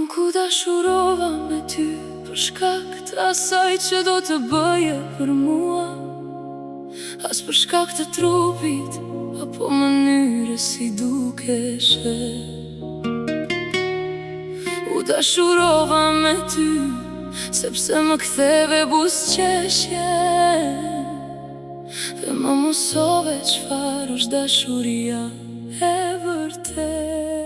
Nuk u dashurova me ty për shkak të asaj që do të bëje për mua, as për shkak të trupit apo mënyrës si dukeshe. U dashurova me ty sepse më ktheve buzëqeshje dhe më mësove çfarë është dashuria e vërtet.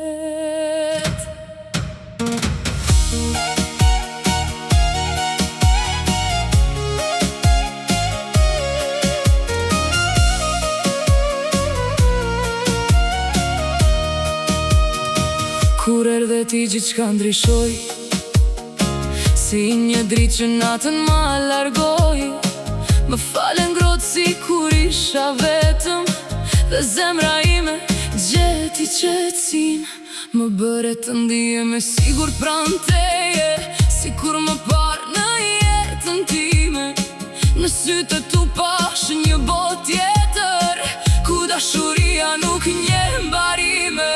Kur erdhe ti gjithçka ndryshoj, si një dritë që natën ma largoj. Më fale ngrohtë si kur isha vetëm, dhe zemra ime gjeti qetësinë. Më bëre të ndihem e sigurt pranë teje, si kur më parë në jetën time. Në sytë tu pash një botë tjetër, ku dashuria nuk njeh mbarime.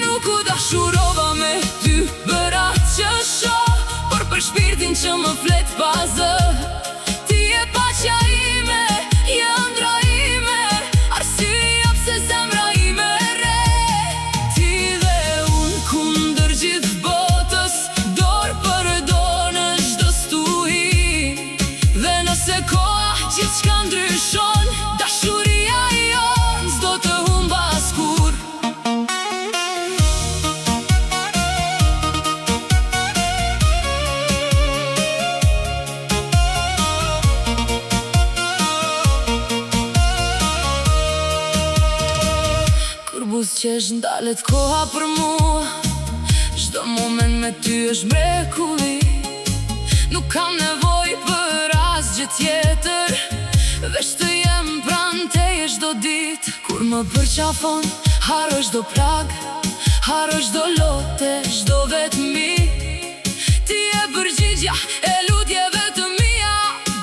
Nuk u dashurova me ty për atë që shoh, por për shpirtin që më flet pa zë. Ti je paqja ime, ëndra ime, arsyeja pse zemra ime re. Ti dhe unë kundër gjithë botës, dorë për dorë në çdo stuhi. Dhe nëse koha gjithçka ndryshon, dashuria jon s'do të humb askur. Buzëqesh ndalet koha për mua, çdo moment me ty është mrekulli. Nuk kam nevojë për asgjë tjetër, veç të jem pranë teje çdo ditë. Kur më përqafon, harroj çdo prag, harroj çdo lote, çdo vetmi. Ti je përgjigjja e lutjeve të mia,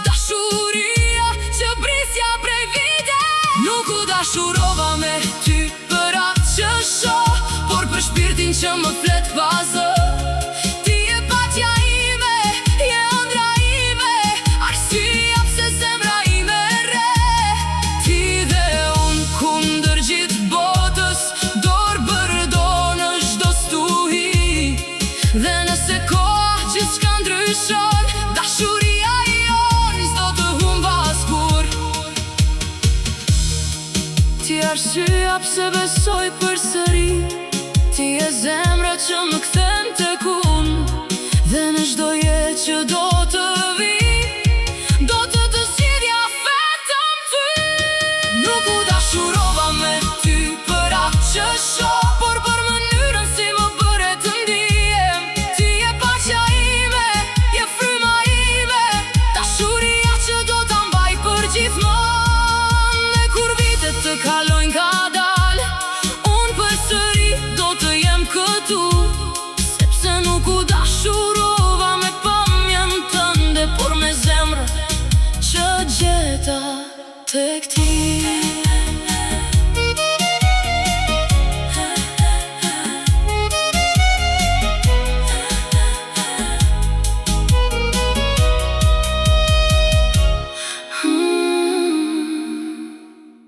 dashuria që prisja prej vite. Nuk u dashurova me ty për atë që shoh, por për shpirtin që më flet pa zë. Ti je paqja ime, ëndra ime, arsyeja pse zemra ime re. Ti dhe unë kundër gjithë botës, dorë për dorë në çdo stuhi. Dhe nëse koha gjithçka ndryshon, dashuria jon s'do të humb askur. Ti arsyeja pse besoj përsëri,